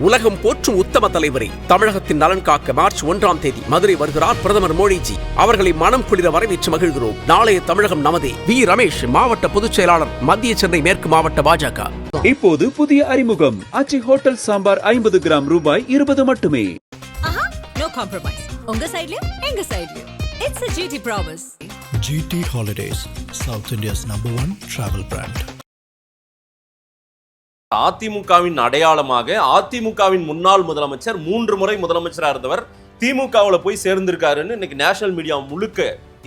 உலகம் போற்றும் உத்தம தலைவரை தமிழகத்தின் நலன் காக்க மார்ச் 1ஆம் தேதி மதுரை வருகிறார் பிரதமர் மோடிஜி. அவர்களை மனம் குளிர வரவேற்று மகிழ்கிறோம். நாளைய தமிழகம் நமதே. வி ரமேஷ், மாவட்ட பொதுச் செயலாளர், மத்திய சென்னை மேற்கு மாவட்ட பாஜக. இப்போது புதிய அறிமுகம் ஆச்சி ஹோட்டல் சாம்பார் 50 கிராம் ரூபாய் 20 மட்டுமே. No compromise. உங்க சைடுலயும் எங்க சைடுலயும். It's a GT promise. GT Holidays, South India's #1 travel brand. அதிமுகவின் அடையாளமாக அதிமுகவின் முன்னாள் முதலமைச்சர் 3 முறை முதலமைச்சராக இருந்தவர் திமுகவில் போய் சேர்ந்திருக்காருன்னு இன்னைக்கு நேஷனல் மீடியா முழுக்க,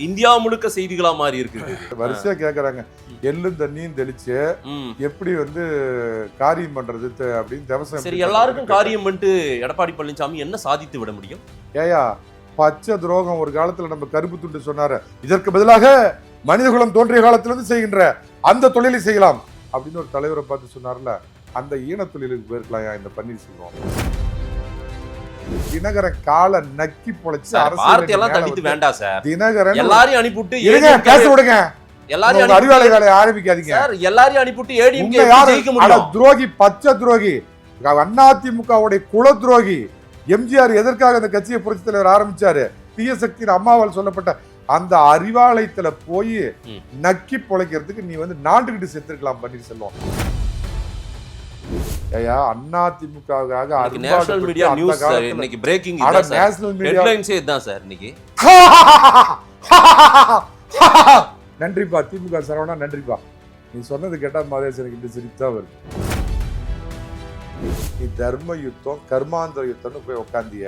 இந்தியா முழுக்க செய்திகளா மாறி இருக்கு. வரிசையா கேக்குறாங்க, எள்ளும் தண்ணியும் தெளிச்சு எப்படி காரியம் பண்றது அப்படின்னு தேவசம். சரி, எல்லாருக்கும் காரியம் பண்ணிட்டு எடப்பாடி பழனிசாமி என்ன சாதித்து விட முடியும்? ஏயா, பச்சை துரோகம் ஒரு காலத்துல நம்ம கருப்பு துண்டு சொன்னாரு, இதற்கு பதிலாக மனிதகுலம் தோன்றிய காலத்திலிருந்து செய்கின்ற அந்த தொழிலை செய்யலாம் அப்படின்னு ஒரு தலைவரை பார்த்து சொன்னார்ல, அந்த ஈன தொழிலுக்கு போயிருக்கலாம் இந்த பன்னீர்செல்வம். தினகரன் கால நக்கி பொழைச்சு வார்த்தையெல்லாம் தடித்து வேண்டாம் சார். தினகரன் எல்லாரையும் அனுப்பிவிட்டு பேச விடுங்க, எல்லாரையும் அறிவாளை வேலையை ஆரம்பிக்காதீங்க சார். எல்லாரையும் அனுப்பிவிட்டு ஏடிஎம்கே ஜெயிக்க முடியும். துரோகி, பச்சை துரோகி, அதிமுகவுடைய குல துரோகி. எம்ஜிஆர் எதற்காக அந்த கட்சியை புரட்சி தலைவர் ஆரம்பிச்சாரு? தீய சக்தியின் அம்மாவால் சொல்லப்பட்ட அந்த அறிவாலயத்துல போய் நக்கி பொழைக்கிறதுக்கு நீ நாண்டுகிட்டு செத்துருக்கலாம் பன்னீர்செல்வம். ஐயா, அதிமுகவுக்காக நேஷனல் மீடியா நியூஸ் இன்னைக்கு பிரேக்கிங் நேஷனல் மீடியா ஹெட்லைன்ஸே இதுதான் சார் இன்னைக்கு. நன்றிப்பா திமுக சரவணா, நன்றிப்பா. நீ சொன்னது கேட்டா மாதிரி எனக்கு இந்த சிரிப்பு தான் வருது. நீ தர்ம யுத்தம் கர்மாந்திர யுத்தம்னு போய் உட்காந்திய.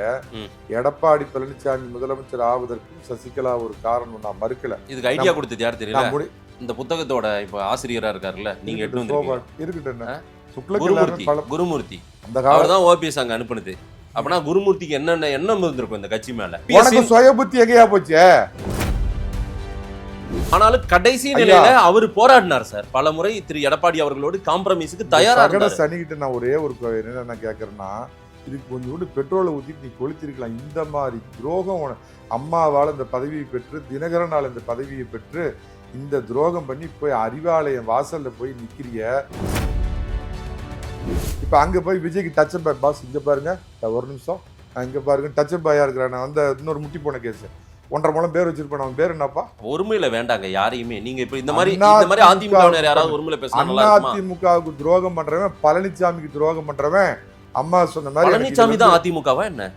எடப்பாடி பழனிசாமி முதலமைச்சர் ஆவதற்கும் சசிகலா ஒரு காரணம், நான் மறுக்கல. இதுக்கு ஐடியா கொடுத்தது யார் தெரியல? இந்த புத்தகத்தோட இப்ப ஆசிரியரா இருக்காருல்ல, நீங்க இருக்கட்டும், குருமூர்த்தி அவர்தான் ஓபிஎஸ் அங்க அனுப்புனது. அப்படின்னா குருமூர்த்திக்கு என்னென்ன எண்ணம் இருந்திருக்கும் இந்த கட்சி மேல? சுய புத்தி எங்கேயா போச்சு? ஆனாலும் கடைசி நிலையில அவர் போராடினார் சார். பல முறை திரு எடப்பாடி அவர்களோடு காம்ப்ரமைஸுக்கு தயாராக. சனிக்கிட்ட நான் ஒரே ஒரு என்ன கேட்கறேன்னா, இதுக்கு கொஞ்சோண்டு பெட்ரோலை ஊத்தி நீ கொளுத்திருக்கலாம். இந்த மாதிரி துரோகம் அம்மாவால் இந்த பதவியை பெற்று, தினகரனால் இந்த பதவியை பெற்று, இந்த துரோகம் பண்ணி போய் அறிவாலயம் வாசல்ல போய் நிக்கிறிய. இப்ப அங்க போய் விஜய்க்கு டச் பாய் பாஸ், இங்க பாருங்க ஒரு நிமிஷம், இங்க பாருங்க டச் பாயா இருக்கிறான். அந்த இன்னொரு முட்டி போன கேஸ் 1.5 முழம் பேர் வச்சிருப்பேன். அவன் பேர் என்னப்பா? ஒருமையில வேண்டாங்க யாரையுமே. நீங்க இப்ப இந்த மாதிரி அதிமுக யாராவது ஒருமையில பேசுறாங்க. அதிமுகவுக்கு துரோகம் பண்றவன், பழனிசாமிக்கு துரோகம் பண்றவன், அம்மா சொன்ன மாதிரி பழனிசாமி தான் அதிமுகவா என்ன?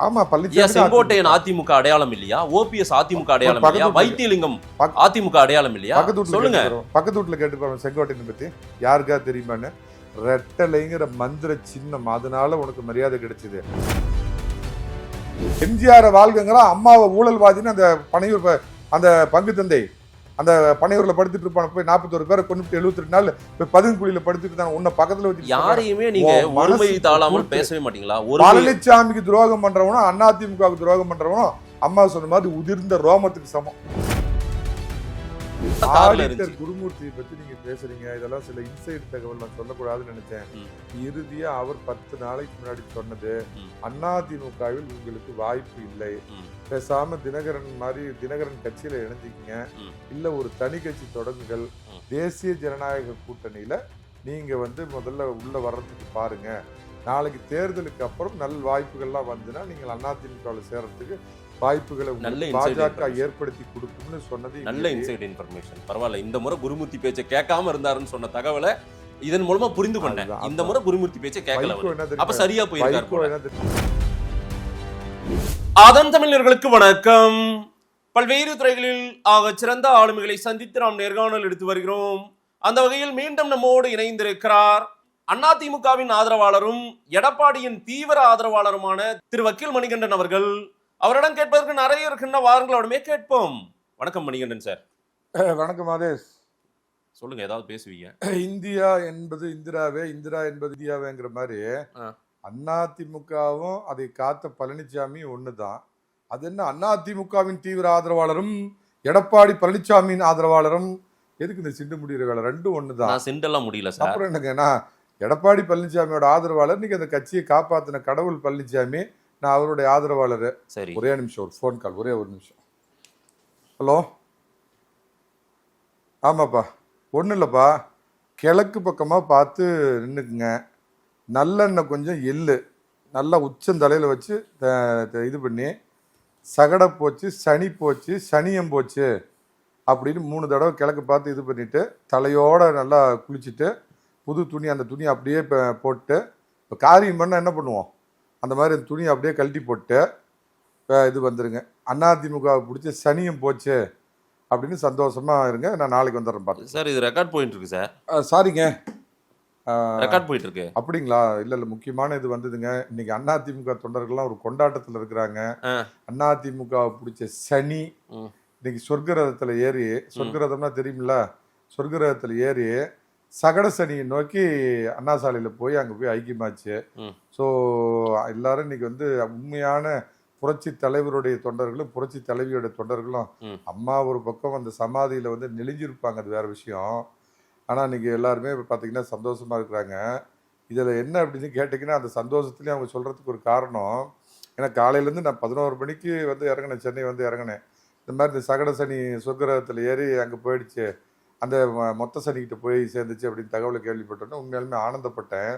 ஆமா, பழனிசாமி. செங்கோட்டையன் அதிமுக அடையாளம் இல்லையா? ஓபிஎஸ் அதிமுக அடையாளம் இல்லையா? வைத்தியலிங்கம் அதிமுக அடையாளம் இல்லையா? சொல்லுங்க, பக்கத்து வீட்டுல கேட்டு பாருங்க செங்கோட்டையன் பத்தி யாருக்கா தெரியுமான்னு. ரெட்டலைங்கிற மந்திர சின்னம், அதனால உனக்கு மரியாதை கிடைச்சது. எம்ஜிஆர் வாழ்க்கங்கிறா, அம்மாவை ஊழல்வாதின்னு அந்த பனையூர் அந்த பங்கு தந்தை அந்த பனையூர்ல படுத்துட்டு இருப்பான போய் 41 பேரை கொண்டு 72 நாள் பதுங்குழியில படுத்துட்டு தான் உன்னை பக்கத்துல வச்சு யாரையுமே நீங்க ஒருமை தாழாமல் பேசவே மாட்டீங்களா? பழனிசாமிக்கு துரோகம் பண்றவனும் அதிமுகவுக்கு துரோகம் பண்றவனும் அம்மா சொன்ன மாதிரி உதிர்ந்த ரோமத்துக்கு சமம். குருமூர்த்தியை பத்தி நீங்க பேசுறீங்க, இதெல்லாம் சில இன்சைட் தகவல் நான் சொல்லக்கூடாதுன்னு நினைச்சேன். இறுதியா அவர் 10 நாளைக்கு முன்னாடி சொன்னது, அதிமுகவில் உங்களுக்கு வாய்ப்பு இல்லை, பேசாம தினகரன் கட்சியில இணைஞ்சிக்கங்க, இல்ல ஒரு தனி கட்சி தொடங்குங்கள், தேசிய ஜனநாயக கூட்டணியில நீங்க முதல்ல உள்ள வர்றதுக்கு பாருங்க, நாளைக்கு தேர்தலுக்கு அப்புறம் நல்ல வாய்ப்புகள்லாம் வந்துன்னா நீங்கள் அதிமுகவில் சேர்றதுக்கு வாய்ப்புகளை பாஜக ஏற்படுத்தி கொடுக்கும்னு சொன்னது நல்ல இன்சைட் இன்ஃபர்மேஷன். பரவாயில்ல, இந்த முறை குருமூர்த்தி பேச்சை கேட்காம இருந்தாருன்னு சொன்ன தகவலை இதன் மூலமா புரிந்து கொண்டேன். இந்த முறை குருமூர்த்தி பேச்சை கேட்கல, அப்ப சரியா போயிருக்காரு. அதன் தமிழர்களுக்கு வணக்கம். பல்வேறு துறைகளில் ஆக சிறந்த ஆளுமைகளை சந்தித்து நாம் நேர்காணல் எடுத்து வருகிறோம். அந்த வகையில் மீண்டும் நம்மோடு இணைந்திருக்கிறார் அதிமுகவின் ஆதரவாளரும் எடப்பாடியின் தீவிர ஆதரவாளருமான திரு வக்கீல் மணிகண்டன் அவர்கள். அவரிடம் கேட்பதற்கு நிறைய இருக்கின்ற வாரங்களோடமே கேட்போம். வணக்கம் மணிகண்டன் சார். வணக்கம் ஆதேஷ். சொல்லுங்க, ஏதாவது பேசுவீங்க. இந்தியா என்பது இந்திராவே, இந்திரா என்பது இந்தியாவேங்கிற மாதிரி அதிமுகவும் அதை காத்த பழனிசாமி ஒண்ணுதான். அது என்ன, அதிமுகவின் தீவிர ஆதரவாளரும் எடப்பாடி பழனிசாமியின் ஆதரவாளரும் எதுக்கு இந்த சிண்டு முடிகிற வேலை? ரெண்டும் ஒண்ணுதான். சிண்டெல்லாம் முடியல சார். அப்புறம் என்னங்கன்னா, எடப்பாடி பழனிசாமியோட ஆதரவாளர், நீங்க அந்த கட்சியை காப்பாத்தின கடவுள் பழனிசாமி, நான் அவருடைய ஆதரவாளர். சரி, ஒரே நிமிஷம், ஒரு ஃபோன் கால், ஒரே ஒரு நிமிஷம். ஹலோ, ஆமாப்பா, ஒன்றும் இல்லைப்பா, கிழக்கு பக்கமாக பார்த்து நின்றுக்குங்க, நல்லெண்ணெய் கொஞ்சம் எள்ளு நல்லா உச்சந்தலையில் வச்சு இது பண்ணி சகடை போச்சு, சனி போச்சு, சனியம் போச்சு அப்படின்னு 3 தடவை கிழக்கு பார்த்து இது பண்ணிவிட்டு தலையோடு நல்லா குளிச்சுட்டு புது துணி அந்த துணி அப்படியே போட்டு இப்போ காரியம் பண்ணால் என்ன பண்ணுவோம், அந்த மாதிரி அந்த துணியை அப்படியே கழட்டி போட்டு இது வந்துடுங்க. அதிமுகவை பிடிச்ச சனியம் போச்சு அப்படின்னு சந்தோஷமாக இருங்க. நான் நாளைக்கு வந்துடுறேன் பார்த்து. சார் இது ரெக்கார்ட் போயிட்டு இருக்கு சார். சாரிங்க, ரெக்கார்ட் போயிட்டு இருக்கு. அப்படிங்களா? இல்லை முக்கியமான இது வந்ததுங்க. இன்னைக்கு அதிமுக தொண்டர்கள்லாம் ஒரு கொண்டாட்டத்தில் இருக்கிறாங்க. அதிமுகவை பிடிச்ச சனி இன்னைக்கு சொர்க்கரதத்தில் ஏறி, சொர்க்கரதம்னா தெரியுமில்ல, சொர்க்கரதத்தில் ஏறி சகட சனியை நோக்கி அண்ணா சாலையில் போய் அங்கே போய் ஐக்கியமாச்சு. ஸோ எல்லாரும் இன்னைக்கு வந்து உண்மையான புரட்சி தலைவருடைய தொண்டர்களும் புரட்சி தலைவியோட தொண்டர்களும் அம்மா ஒரு பக்கம் அந்த சமாதியில் வந்து நெளிஞ்சிருப்பாங்க, அது வேற விஷயம். ஆனால் இன்னைக்கு எல்லாருமே இப்போ பார்த்தீங்கன்னா சந்தோஷமா இருக்கிறாங்க. இதில் என்ன அப்படின்னு கேட்டிங்கன்னா, அந்த சந்தோஷத்துலேயும் அவங்க சொல்கிறதுக்கு ஒரு காரணம், ஏன்னா காலையிலேருந்து நான் 11 மணிக்கு வந்து இறங்கினேன், சென்னை வந்து இறங்கினேன். இந்த மாதிரி இந்த சகட சனி சொர்க்கரகத்தில் ஏறி அங்கே போயிடுச்சு, அந்த மொத்த சனிக்கிட்ட போய் சேர்ந்துச்சு அப்படின்னு தகவலை கேள்விப்பட்டோன்னே உண்மையாலுமே ஆனந்தப்பட்டேன்.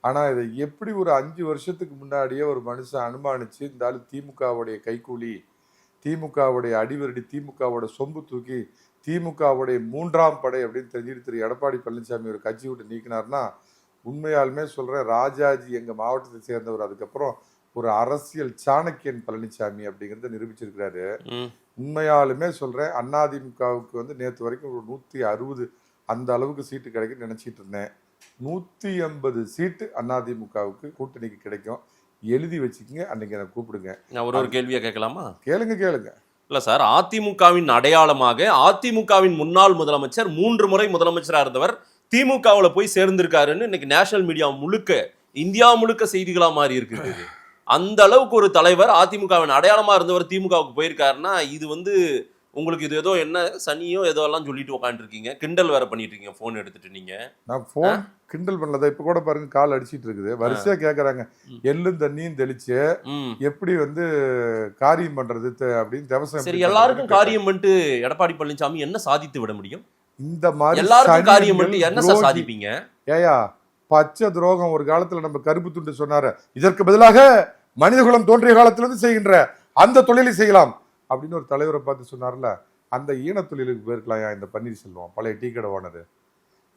ஆனால் இதை எப்படி ஒரு 5 வருஷத்துக்கு முன்னாடியே ஒரு மனுஷன் அனுமானித்து இந்த ஆள் திமுகவுடைய கைக்கூலி, திமுகவுடைய அடிவரடி, திமுகவோட சொம்பு தூக்கி திமுகவுடைய 3ஆம் படை அப்படின்னு தெரிஞ்சுட்டு திரு எடப்பாடி பழனிசாமி ஒரு கட்சி விட்டு நீக்கினார்னா, உண்மையாலுமே சொல்கிறேன், ராஜாஜி எங்கள் மாவட்டத்தை சேர்ந்தவர், அதுக்கப்புறம் ஒரு அரசியல் சாணக்கியன் பழனிசாமி அப்படிங்கிறத நிரூபிச்சிருக்கிறாரு. உண்மையாலுமே சொல்கிறேன், அதிமுகவுக்கு வந்து நேற்று வரைக்கும் ஒரு 160 அந்த அளவுக்கு சீட்டு கிடைக்குன்னு நினச்சிட்டு இருந்தேன். 180 சீட்டு அதிமுகவுக்கு கூட்டணிக்கு கிடைக்கும். எழுதி வச்சுக்கோங்க, அன்னைக்கு எனக்கு கூப்பிடுங்க. நான் ஒரு கேள்வியை கேட்கலாமா? கேளுங்க. இல்ல சார், அதிமுகவின் அடையாளமாக அதிமுகவின் முன்னாள் முதலமைச்சர் 3 முறை முதலமைச்சரா இருந்தவர் திமுகவுல போய் சேர்ந்திருக்காருன்னு இன்னைக்கு நேஷனல் மீடியா முழுக்க, இந்தியா முழுக்க செய்திகளா மாறி இருக்குது. அந்த அளவுக்கு ஒரு தலைவர், அதிமுகவின் அடையாளமா இருந்தவர் திமுகவுக்கு போயிருக்காருன்னா, இது வந்து உங்களுக்கு இது ஏதோ என்ன சனியோ ஏதோ எல்லாம் சொல்லிட்டு உட்காந்துருக்கீங்க, கிண்டல் வேற பண்ணிட்டு இருக்கீங்க போன் எடுத்துட்டு. நீங்க நான் போன் கிண்டல் பண்ணலதா, இப்ப கூட பாருங்க கால் அடிச்சிட்டு இருக்குது, வரிசையா கேக்குறாங்க எள்ளும் தண்ணியும் தெளிச்சு எப்படி வந்து காரியம் பண்றது அப்படின்னு தேவசம். சரி, எல்லாருக்கும் காரியம் பண்ணிட்டு எடப்பாடி பழனிசாமி என்ன சாதித்து விட முடியும்? இந்த மாதிரி எல்லாருக்கும் காரியம் பண்ணிட்டு என்ன சார் சாதிப்பீங்க? ஏயா பச்சை துரோகம் ஒரு காலத்துல நம்ம கருப்பு துண்டு சொன்னாரு, இதற்கு பதிலாக மனிதகுலம் தோன்றிய காலத்திலிருந்து செய்கின்ற அந்த தொழிலை செய்யலாம் அப்படின்னு ஒரு தலைவரை பார்த்து சொன்னார்ல, அந்த ஈன தொழிலுக்கு போயிருக்கலாம் இந்த பன்னீர்செல்வம். பழைய டீ கடை ஓனர்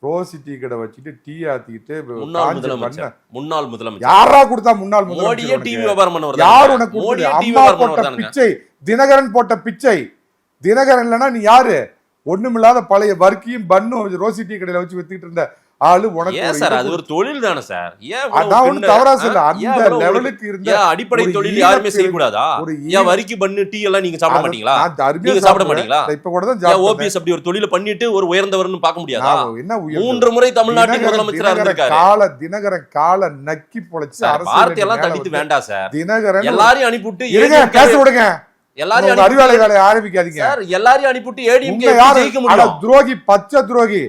ரோசி டீ கடை வச்சுட்டு டீ ஆத்திக்கிட்டு முன்னாள் முதலமைச்சர் யாரா கொடுத்தா? முன்னாள் முதலமைச்சர் யார் உனக்கு? அம்மா போட்ட பிச்சை, தினகரன் போட்ட பிச்சை. தினகரன் இல்லைன்னா நீ யாரு? ஒண்ணுமில்லாத பழைய வர்க்கியும் பண்ணும் ரோசி டீ கடையில வச்சு வித்துக்கிட்டு இருந்த ஆளு உனக்கு. சார் அது ஒரு தொழில் தானே சார், தவறா சொல்ல. அந்த லெவலுக்கு இருந்த அடிப்படை தொழில் யாருமே செய்யக்கூடாதா? ஏன் வரிக்கு பண்ணு டீ எல்லாம் நீங்க சாப்பிட மாட்டீங்களா? நீங்க சாப்பிட மாட்டீங்களா? இப்ப கூட தான் ஓபிஎஸ் அப்படி ஒரு தொழில பண்ணிட்டு ஒரு உயர்ந்தவர்னு பார்க்க முடியாதா? என்ன 3 முறை தமிழ்நாட்டின் முதலமைச்சரா இருந்திருக்காரு. தினகரன் கால நக்கி பொழைச்சு வார்த்தை எல்லாம் தண்டித்து வேண்டாம் சார். தினகரன் எல்லாரையும் அனுப்பிவிட்டு பேச விடுங்க, எல்லாரையும் அறிவாளை வேலையை ஆரம்பிக்காதீங்க சார். எல்லாரையும் அனுப்பிவிட்டு ஏடிஎம்கே ஜெயிக்க முடியும். துரோகி, பச்சை துரோகி,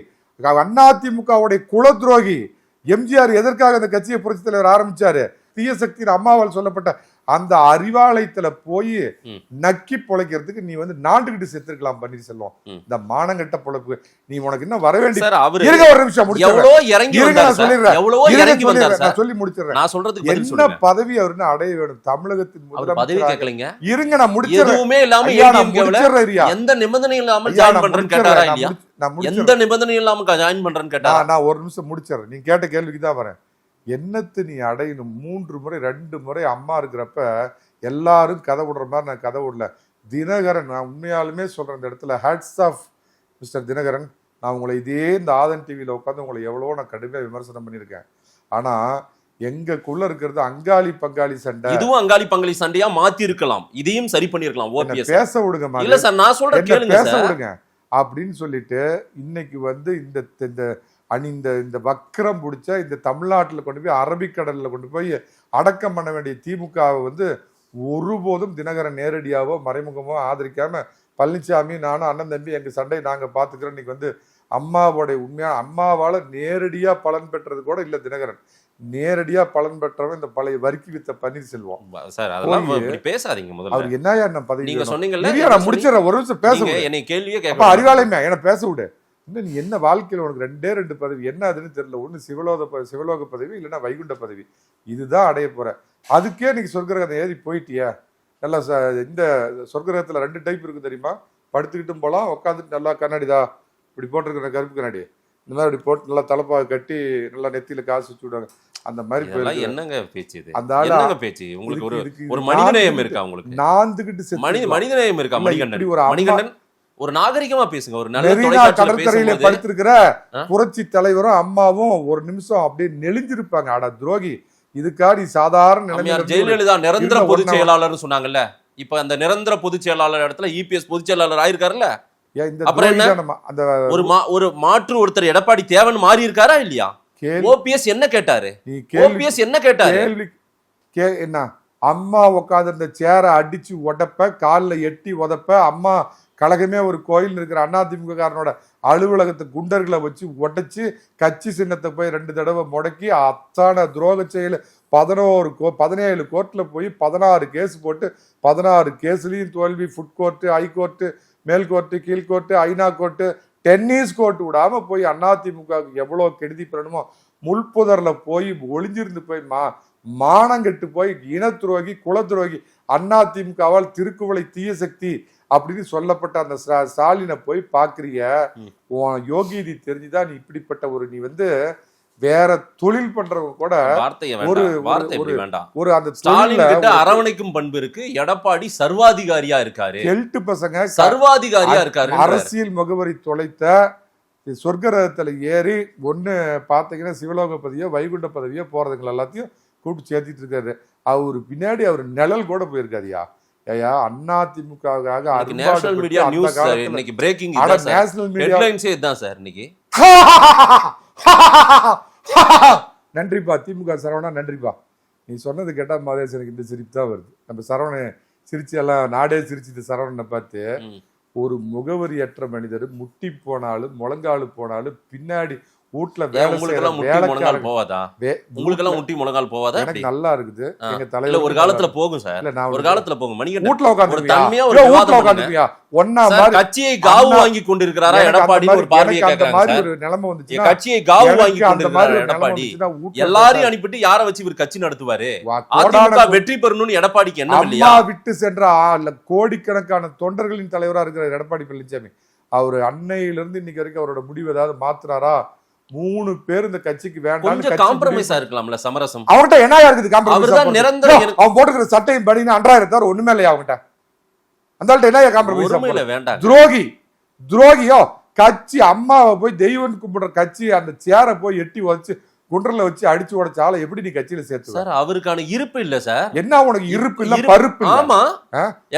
அதிமுகவுடைய குல துரோகி. எம்ஜிஆர் எதற்காக அந்த கட்சியை புரட்சி தலைவர் ஆரம்பிச்சாரு? தீய சக்தியின் அம்மாவால் சொல்லப்பட்ட அந்த அறிவாலயத்துல போய் நக்கி பொழைக்கிறதுக்கு நீ வந்து நாண்டுகிட்டு செத்துருக்கலாம் பன்னீர்செல்வம். இந்த மானங்கட்ட பொழப்பு நீ உனக்கு இன்னும் வர வேண்டிய ஒரு நிமிஷம் சொல்லி முடிச்சிடறேன். என்ன பதவி அவருன்னு அடைய வேணும் தமிழகத்தின் முதலமைச்சர்? இருங்க, நான் முடிச்சிடறேன். எந்த நிபந்தனை இல்லாம ஜாயின் பண்றேன்னு கேட்டாரா இல்லையா? எந்த நிபந்தனை இல்லாம ஜாயின் பண்றேன்னு கேட்டா நான் ஒரு நிமிஷம் முடிச்சிடறேன். நீ கேட்ட கேள்விக்கு தான் வரேன். என்னத்து நீ அடையணும்? 3 முறை 2 முறை அம்மா இருக்கிறப்ப எல்லாரும் கதை விடுற மாதிரி நான் கதை விடல. தினகரன், நான் உண்மையாலுமே சொல்றேன், இந்த இடத்துல ஹேட்ஸ் ஆஃப் மிஸ்டர் தினகரன். நான் உங்களை இதே இந்த ஆதன் டிவியில உட்காந்து உங்களை எவ்வளவோ நான் கடுமையாக விமர்சனம் பண்ணியிருக்கேன். ஆனா எங்களுக்குள்ள இருக்கிறது அங்காளி பங்காளி சண்டை. இதுவும் அங்காளி பங்காளி சண்டையா மாத்தி இருக்கலாம், இதையும் சரி பண்ணிருக்கலாம். ஓபிஎஸ் பேச விடுங்க, இல்ல சார் நான் சொல்றேன் பேச விடுங்க அப்படின்னு சொல்லிட்டு இன்னைக்கு வந்து இந்த இந்த வக்கரம் பிடிச்ச இந்த தமிழ்நாட்டில் கொண்டு போய் அரபிக்கடலில் கொண்டு போய் அடக்கம் பண்ண வேண்டிய திமுகவை வந்து ஒருபோதும் தினகரன் நேரடியாவோ மறைமுகமோ ஆதரிக்காம பழனிசாமி நானும் அண்ணன் தம்பி எங்கள் சண்டையை நாங்கள் பார்த்துக்கிறோம். இன்னைக்கு வந்து அம்மாவோடைய உண்மையான அம்மாவால் நேரடியாக பலன் பெற்றது கூட இல்லை தினகரன். நேரடியா பலன் பெற்றவன் இந்த பழைய வரிக்கி வித்த பன்னீர்செல்வம். சார் அதெல்லாம் பேசாதீங்க முதல்ல. அவர் என்னையா என்ன பதவி நீங்க சொன்னீங்கல்ல, நான் முடிச்சிடறேன். ஒரு நிமிஷம் பேச விடு. என்னை கேள்வியே கேட்க அறிவாலயமே என்ன பேச விடு. இன்னும் நீ என்ன வாழ்க்கையில் உனக்கு 2 பதவி என்ன அதுன்னு தெரியல. ஒன்று சிவலோக பதவி, இல்லைன்னா வைகுண்ட பதவி. இதுதான் அடைய போற. அதுக்கே நீங்க சொர்க்கரகத்தை ஏறி போயிட்டியா? நல்லா இந்த சொர்க்கரகத்துல 2 டைப் இருக்கு தெரியுமா? படுத்துக்கிட்டும் போலாம், உட்காந்துட்டு நல்லா கண்ணாடிதா இப்படி போட்டிருக்கிற கருப்பு கண்ணாடி இந்த மாதிரி அப்படி போட்டு நல்லா தலைப்பாக கட்டி நல்லா நெத்தியில காசு வச்சு விடுவாங்க. அந்த மாதிரி போயிருக்கு. என்னங்க பேச்சு இது? அந்த ஆளு என்னங்க பேச்சு? உங்களுக்கு ஒரு மனிதநேயம் இருக்கா? உங்களுக்கு நாந்துகிட்டு மனிதநேயம் இருக்கா? மணிகண்டன் ஒரு நாகரிகமா பேசுங்க. ஒரு நல்ல மெரினா கடற்கரையில படுத்திருக்கிற புரட்சி தலைவரும் அம்மாவும் ஒரு நிமிஷம் அப்படியே நெளிஞ்சிருப்பாங்க. அட துரோகி, இதுக்காடி சாதாரண ஜெயலலிதா நிரந்தர பொதுச் செயலாளர் சொன்னாங்கல்ல, இப்ப அந்த நிரந்தர பொதுச் செயலாளர் இடத்துல இபிஎஸ் பொதுச் செயலாளர் ஆயிருக்காருல்ல. அப்புறம் என்ன? ஒரு மாற்று ஒருத்தர் எடப்பாடி தேவன் மாறி இருக்காரா இல்லையா? ஓபிஎஸ் என்ன கேட்டாரு? ஓபிஎஸ் என்ன கேட்டாரு? என்ன அம்மா உட்காந்து இந்த சேரை அடிச்சு உடப்ப, காலில் எட்டி உதப்ப, அம்மா கழகமே ஒரு கோயில் இருக்கிற அதிமுக காரனோட அலுவலகத்தை குண்டர்களை வச்சு உடைச்சு கட்சி சின்னத்தை போய் 2 தடவை முடக்கி அத்தான துரோக செயல் 17 கோர்ட்ல போய் 16 கேஸ் போட்டு 16 கேஸ்லயும் தோல்வி. ஃபுட் கோர்ட்டு, ஹை கோர்ட்டு, மேல் கோர்ட்டு, கீழ் கோர்ட்டு, ஐநா கோர்ட்டு, டென்னிஸ் கோர்ட்டு விடாம போய் அதிமுகவுக்கு எவ்வளவு கெடுதி பண்ணணுமோ முள்புதர்ல போய் ஒளிஞ்சிருந்து போய் மானங்கெட்டு போய் இனத்துரோகி, குலத்துரோகி, அதிமுகவால் திருக்குவளை தீய சக்தி அப்படின்னு சொல்லப்பட்ட அந்த ஸ்டாலினை போய் பாக்குறிய. உன் யோகியதி தெரிஞ்சுதான் நீ இப்படிப்பட்ட நீ வேற தொழில் பண்றவங்க கூட ஒரு அந்த ஸ்டாலின் அரவணைக்கும் பண்பு இருக்கு. எடப்பாடி சர்வாதிகாரியா இருக்காரு, கெல்ட்டு பசங்க சர்வாதிகாரியா இருக்காரு. அரசியல் முகவரி தொலைத்த சொர்க்கரகத்துல ஏறி ஒண்ணு பாத்தீங்கன்னா சிவலோக பதவியோ வைகுண்ட பதவியோ போறதுங்களை எல்லாத்தையும் கூட்டு சேர்த்திட்டு இருக்காரு. அவரு பின்னாடி அவரு நிழல் கூட போயிருக்காதியா. அதிமுகவுக்காக நேஷனல் மீடியா நியூஸ் இன்னைக்கு பிரேக்கிங் நேஷனல் மீடியா ஹெட்லைன்ஸே இதான் சார் இன்னைக்கு. நன்றிப்பா திமுக சரவணா, நன்றிப்பா. நீ சொன்னது கேட்டா மாதிரி எனக்கு இந்த சிரிப்பு தான் வருது. நம்ம சரவணன் சிரிச்சு எல்லாம் நாடே சிரிச்சு சரவணனை பார்த்து ஒரு முகவரியற்ற மனிதர் முட்டி போனாலும் முழங்காலு போனாலும் பின்னாடி வீட்டுல வேலை போவாதா? உங்களுக்கு எல்லாம் முட்டி முழங்கால் போவாதா? எனக்கு நல்லா இருக்குது. எங்க தலைவர் ஒரு காலத்துல போகும் சார், ஒரு காலத்துல போகும். மணிகண்டன் வீட்டுல உட்காந்துருக்கியா? ஒன்னா கட்சியை காவு வாங்கி கொண்டிருக்கிறாரா எடப்பாடி? ஒரு பார்வையை கேட்கறாங்க. ஒரு நிலைமை வந்துச்சு, கட்சியை காவு வாங்கி கொண்டிருக்கிறாரா எடப்பாடி? எல்லாரையும் அனுப்பிட்டு யாரை வச்சு இவர் கட்சி நடத்துவாரு? அதிமுக வெற்றி பெறணும்னு எடப்பாடிக்கு என்ன இல்லையா? விட்டு சென்ற கோடிக்கணக்கான தொண்டர்களின் தலைவரா இருக்கிற எடப்பாடி பழனிசாமி அவர் அன்னையிலிருந்து இன்னைக்கு வரைக்கும் அவரோட முடிவு ஏதாவது மாத்துறாரா? 3 பேர் இந்த கட்சிக்கு வேண்டாம். கொஞ்சம் காம்ப்ரமைஸா இருக்கலாம்ல, சமரசம். அவர்கிட்ட என்ன இருக்குது காம்ப்ரமைஸ்? அவர்தான் நிரந்தர. அவன் போட்டுக்கிற சட்டையும் படினா 2000 தவிர ஒண்ணுமே இல்லையா அவன்கிட்ட? அந்த ஆள்கிட்ட என்ன காம்ப்ரமைஸ்? ஒண்ணுமே வேண்டாம். துரோகியோ கட்சி அம்மாவை போய் தெய்வம் கும்பிடுற கட்சி அந்த சேரை போய் எட்டி வச்சு குண்டர்ல வச்சு அடிச்சு உடைச்சால எப்படி நீ கட்சியில சேர்த்து? சார் அவருக்கான இருப்பு இல்ல சார். என்ன உனக்கு இருப்பு இல்ல, பருப்பு இல்ல. ஆமா,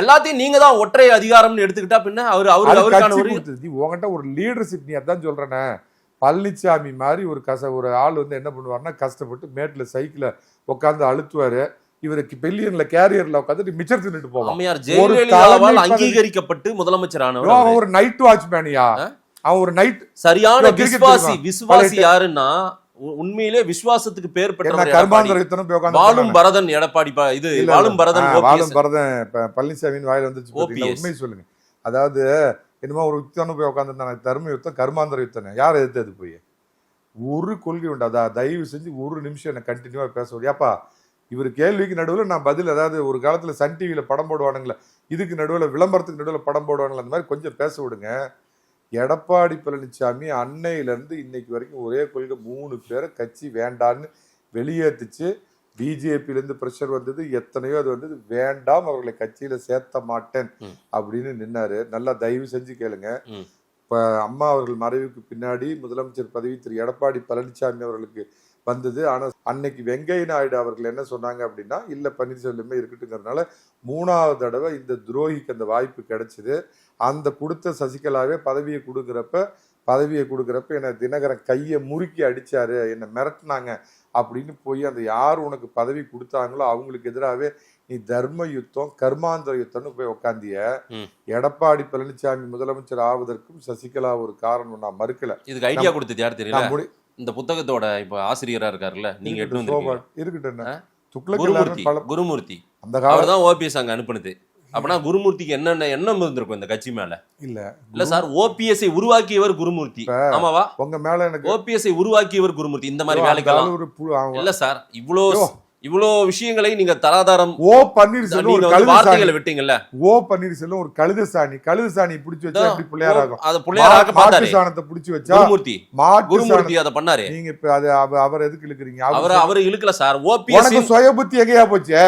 எல்லாத்தையும் நீங்க தான் ஒற்றை அதிகாரம்னு எடுத்துக்கிட்டா பின்ன அவருக்கான ஒரு உங்ககிட்ட ஒரு லீடர்ஷிப். நீ அதான் சொல்றேனே, பழனிசாமி மாதிரி ஒரு ஆள் என்ன பண்ணுவாருன்னா கஷ்டப்பட்டு மேட்ல சைக்கிள உட்காந்து அழுத்துவாரு. இவருக்கு பெல்லியன்ல கேரியர்ல உட்காந்து மிச்சர் தின்னுட்டு போவான். அங்கீகரிக்கப்பட்டு முதலமைச்சரானவர் ஒரு நைட் வாட்ச்மேனியா? அவன் ஒரு நைட் சரியான விசுவாசி யாருன்னா உண்மையிலே விசுவாசத்துக்கு பேர் பெற்ற வாழும் பரதன் எடப்பாடி. இது வாழும் பரதன் பழனிசாமியின் வாயில வந்துச்சு. உண்மை சொல்லுங்க. அதாவது என்னமோ ஒரு யுத்தம்னு போய் உட்காந்துருந்தாங்க. தர்ம யுத்தம், கர்மாந்திர யுத்தம். யார் எதிர்த்து போய் ஒரு கொள்கை உண்டு. தயவு செஞ்சு ஒரு நிமிஷம் என்ன கண்டினியூவா பேச முடியாப்பா. இவர் கேள்விக்கு நடுவில் நான் பதில், அதாவது ஒரு காலத்துல சன் டிவியில படம் போடுவானுங்களே, இதுக்கு நடுவில் விளம்பரத்துக்கு நடுவில் படம் போடுவானுங்களே, அந்த மாதிரி கொஞ்சம் பேச விடுங்க. எடப்பாடி பழனிசாமி அன்னையிலிருந்து இன்னைக்கு வரைக்கும் ஒரே கொள்கை, 3 பேரை கட்சி வேண்டான்னு வெளியேற்றுச்சு. பிஜேபியிலேருந்து ப்ரெஷர் வந்தது, எத்தனையோ அது வந்தது, வேண்டாம் அவர்களை கட்சியில சேர்த்த மாட்டேன் அப்படின்னு நின்னாரு. நல்லா தயவு செஞ்சு கேளுங்க. இப்ப அம்மா அவர்கள் மறைவுக்கு பின்னாடி முதலமைச்சர் பதவி திரு எடப்பாடி பழனிசாமி அவர்களுக்கு வந்தது. ஆனா அன்னைக்கு வெங்கைய நாயுடு அவர்கள் என்ன சொன்னாங்க அப்படின்னா, இல்ல பன்னீர்செல்வமே இருக்கட்டுங்கிறதுனால 3வது தடவை இந்த துரோகிக்கு அந்த வாய்ப்பு கிடைச்சது. அந்த கொடுத்த சசிகலாவே பதவியை கொடுக்குறப்ப என்ன தினகரன் கையை முறுக்கி அடிச்சாரு, என்ன மிரட்டினாங்க அப்படின்னு போய் அந்த யார் உனக்கு பதவி கொடுத்தாங்களோ அவங்களுக்கு எதிராகவே நீ தர்ம யுத்தம், கர்மாந்திர யுத்தம்னு போய் உட்காந்திய. எடப்பாடி பழனிசாமி முதலமைச்சர் ஆவதற்கும் சசிகலா ஒரு காரணம், நான் மறுக்கல. இதுக்கு ஐடியா கொடுத்தது யார் தெரியல. இந்த புத்தகத்தோட இப்ப ஆசிரியரா இருக்காருல்ல, நீங்க இருக்கட்டும் குருமூர்த்தி, அந்த காலதான் ஓபிஎஸ் அங்க அனுப்புனது. அப்படின்னா குருமூர்த்திக்கு என்னென்ன எண்ணம் இருந்திருக்கும் இந்த கட்சி மேல? இல்ல சார், ஓபிஎஸ்ஐ உருவாக்கியவர் குருமூர்த்தி. ஆமாவா? உங்க மேல எனக்கு ஓபிஎஸ்ஐ உருவாக்கியவர் குருமூர்த்தி. இந்த மாதிரி வேலைக்கெல்லாம் இல்ல சார். இவ்வளோ விஷயங்களை நீங்க தராதாரம் ஓ பன்னீர்செல்வம் ஒரு நீங்க வந்து கழுத வார்த்தைகளை சாணி. விட்டீங்கல்ல. ஓ பன்னீர்செல்வம் ஒரு கழுத சாணி பிடிச்சு வச்சா எப்படி பிள்ளையார் ஆகும்? அது பிள்ளையாராக மாட்டு பார்த்தாரு சாணத்தை பிடிச்சு வச்சா குருமூர்த்தி. மாட்டு குருமூர்த்தி சாணம். அதை பண்ணாரு. நீங்க இப்ப அது அவர் எதுக்கு இழுக்கிறீங்க? அவரு இழுக்கல சார். உனக்கு ஓபிஎஸ் சுய புத்தி எங்கேயா போச்சே?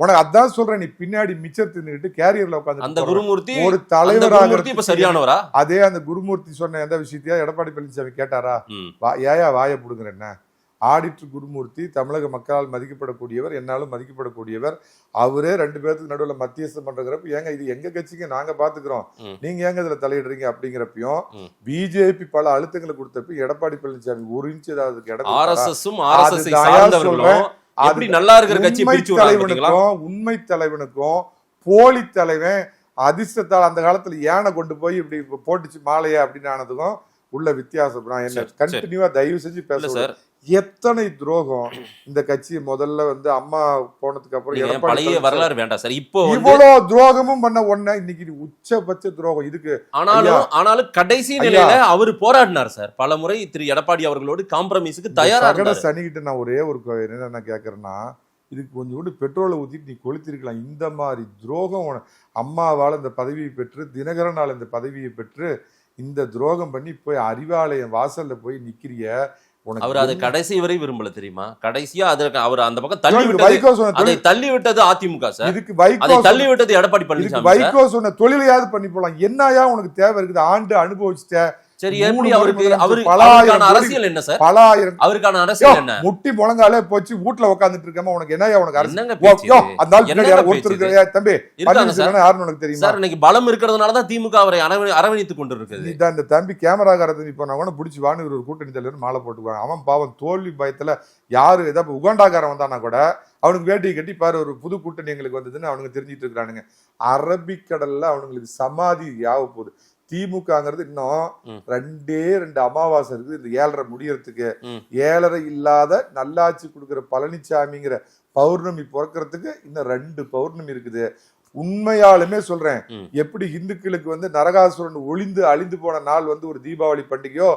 உனக்கு அதான் சொல்றேன், நீ பின்னாடி மிச்சர் தின்னுட்டு கேரியர்ல அந்த உட்காந்து குருமூர்த்தி ஒரு அந்த தலைவராக குருமூர்த்தி இப்ப சரியானவரா? அதே அந்த குருமூர்த்தி சொன்ன எந்த விஷயத்தையா எடப்பாடி பழனிசாமி கேட்டாரா? ம். ஏயா வாயை புடுங்குற என்ன? ஆடிட்டர் குருமூர்த்தி தமிழக மக்களால் மதிக்கப்படக்கூடியவர், என்னாலும் மதிக்கப்படக்கூடியவர். அவரே 2 பேருக்கு நடுவில் மத்தியஸ்தம் பண்றப்ப ஏங்க இது எங்க கட்சிக்கு நாங்க பாத்துக்கிறோம், நீங்க ஏங்க இதுல தலையிடுறீங்க அப்படிங்கிறப்பையும் பிஜேபி பல அழுத்தங்களை கொடுத்தப்ப எடப்பாடி பழனிசாமி ஒரு இன்ச் ஏதாவது ஆர்எஸ்எஸும் ஆர்எஸ்எஸ் சார்ந்தவர்களும் எப்படி நல்லா இருக்கிற கட்சி பிரிச்சு விடுறாங்க? உண்மை தலைவனுக்கும் போலி தலைவன் அதிர்ஷ்டத்தால் அந்த காலத்துல யானை கொண்டு போய் இப்படி போட்டுச்சு மாலையா அப்படின்னு ஆனதுக்கும் உள்ள வித்தியாசம். நான் என்ன கண்டினியூவா தயவு செஞ்சு பேச சார். எத்தனை துரோகம் இந்த கட்சி முதல்ல வந்து அம்மா போனதுக்கு அப்புறம் பழைய வரலாறு வேண்டாம் சார். இப்போ இவ்வளவு துரோகமும் பண்ண ஒண்ணு இன்னைக்கு உச்சபட்ச துரோகம் இதுக்கு. ஆனாலும் கடைசி நிலையில அவரு போராடினார் சார். பல முறை திரு எடப்பாடி அவர்களோடு காம்ப்ரமைஸுக்கு தயாராக. சனிக்கிட்ட நான் ஒரே ஒரு என்ன கேட்கறேன்னா, இதுக்கு கொஞ்சம் பெட்ரோலை ஊத்திட்டு நீ கொளுத்திருக்கலாம். இந்த மாதிரி துரோகம் அம்மாவால் இந்த பதவியை பெற்று, தினகரனால் இந்த பதவியை பெற்று, இந்த துரோகம் பண்ணி போய் அறிவாலயம் வாசல்ல போய் நிக்கிறிய. அவர் அதை கடைசி வரை விரும்பல தெரியுமா? கடைசியா அதற்கு அவர் அந்த பக்கம் தள்ளி விட்டது, அதை தள்ளி விட்டது அதிமுக சார். இதுக்கு வைகோ தள்ளி விட்டது எடப்பாடி பழனிசாமி. வைகோ சொன்ன தொழிலையாவது பண்ணி போலாம். என்னையா உனக்கு தேவை இருக்குது? ஆண்டு அனுபவிச்சுட்ட. சரி, எப்படி அவருக்கான அரசியல் என்ன சார்? பலாயிரம் அவருக்கான அரசியல் என்ன? முட்டி முழங்காலே போச்சு வீட்டுல உட்கார்ந்துட்டு இருக்கமா, உனக்கு என்னையா உனக்கு என்னங்க தம்பி யாருன்னு உனக்கு தெரியுமா? சார் இன்னைக்கு பலம் இருக்கிறதுனாலதான் திமுக அவரை அரவணைத்துக் கொண்டு இருக்குது. இந்த தம்பி கேமராக்காரத்தை போனா கூட பிடிச்சி வானு ஒரு கூட்டணி தலைவர் மாலை போட்டுக்குவாங்க. அவன் பாவம் தோல்வி பயத்துல யாரு ஏதாவது உகாண்டாக்காரன் வந்தானா கூட அவனுக்கு வேட்டியை கட்டி பாரு ஒரு புது கூட்டணி எங்களுக்கு வந்ததுன்னு அவனுக்கு தெரிஞ்சிட்டு இருக்கிறானுங்க. அரபிக்கடல்ல அவனுங்களுக்கு சமாதி யாக போகுது. திமுகங்கிறது இன்னும் 2 அமாவாசை இருக்குது இந்த 7.5 முடியறதுக்கு. 7.5 இல்லாத நல்லாட்சி கொடுக்குற பழனிசாமிங்கிற பௌர்ணமி பிறக்கிறதுக்கு இன்னும் 2 பௌர்ணமி இருக்குது. உண்மையாலுமே சொல்றேன், எப்படி இந்துக்களுக்கு வந்து நரகாசுரன் ஒளிந்து அழிந்து போன நாள் வந்து ஒரு தீபாவளி பண்டிகையோ,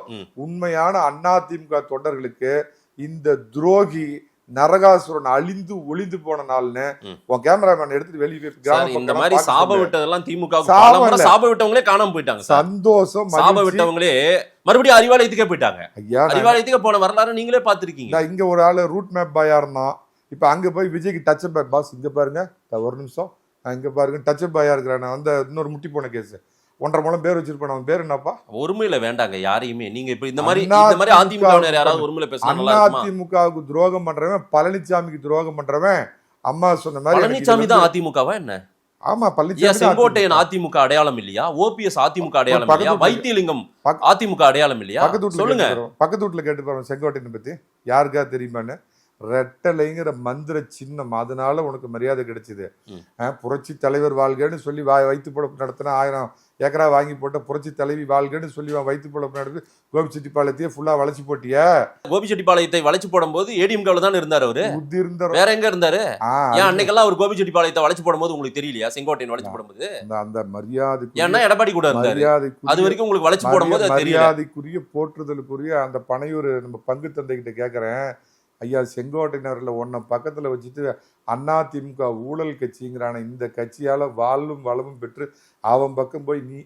உண்மையான அதிமுக தொண்டர்களுக்கு இந்த துரோகி நரகாசுரன் அழிந்து ஒளிந்து போன நாள்னு உன் கேமராமேன் எடுத்துட்டு வெளியே இந்த மாதிரி சாப விட்டதெல்லாம் திமுக சாப விட்டவங்களே காணாம போயிட்டாங்க. சந்தோஷம் சாப விட்டவங்களே மறுபடியும் அறிவாலயத்துக்கே போயிட்டாங்க. அறிவாலயத்துக்கு போன வரலாறு நீங்களே பாத்துருக்கீங்க. இங்க ஒரு ஆளு ரூட் மேப் பாயா இருந்தான், இப்ப அங்க போய் விஜய்க்கு டச் அப் பாஸ் இங்க பாருங்க ஒரு நிமிஷம் இங்க பாருங்க டச் அப் பாயா இருக்கிறான். வந்து இன்னொரு முட்டி போன கேஸ் 1.5 முழம் பேர் வச்சிருப்பான். அவன் பேர் என்னப்பா? ஒருமையில வேண்டாங்க யாரையுமே. நீங்க இப்ப இந்த மாதிரி அதிமுக யாராவது ஒருமையில பேசுறாங்க. அதிமுகவுக்கு துரோகம் பண்றவன், பழனிசாமிக்கு துரோகம் பண்றவன். அம்மா சொன்ன மாதிரி பழனிசாமி தான் அதிமுகவா என்ன? ஆமா, பழனிசாமி செங்கோட்டையன் அதிமுக அடையாளம் இல்லையா? ஓபிஎஸ் அதிமுக அடையாளம் இல்லையா? வைத்தியலிங்கம் அதிமுக அடையாளம் இல்லையா? சொல்லுங்க. பக்கத்து வீட்டுல கேட்டு பாருங்க செங்கோட்டையன் பத்தி யாருக்கா தெரியுமான்னு. ரெட்டலைங்கிற மந்திர சின்னம், அதனால உனக்கு மரியாதை கிடைச்சது. புரட்சி தலைவர் வாழ்கன்னு சொல்லி வைத்து பொழப்பு நடத்தின 1000 ஏக்கரா வாங்கி போட்ட புரட்சி தலைவி வாழ்கன்னு சொல்லி வைத்து பொழப்பு நடத்தி கோபிச்செட்டிப்பாளையத்தையே ஃபுல்லா வளைச்சு போட்டிய. கோபிச்செட்டிப்பாளையத்தை வளைச்சு போடும் போது ஏடிஎம்கேல தான் இருந்தாரு அவரு. வேற எங்க இருந்தாரு? ஏன் அன்னைக்கெல்லாம் அவர் கோபிச்செட்டிப்பாளையத்தை வளைச்சு போடும்போது உங்களுக்கு தெரியலையா? செங்கோட்டையன் வளைச்சு போடும்போது அந்த மரியாதை, ஏன்னா எடப்பாடி கூட இருந்தாரு, அது வரைக்கும் உங்களுக்கு வளைச்சு போடும்போது மரியாதைக்குரிய போற்றுதலுக்குரிய அந்த பனையூர் நம்ம பங்கு தந்தை கிட்ட கேட்கறேன், ஐயா செங்கோட்டையினர்ல ஒன்ன பக்கத்துல வச்சுட்டு அதிமுக ஊழல் கட்சிங்கிறான இந்த கட்சியால வாழும் வளமும் பெற்று அவன் பக்கம் போய் நீ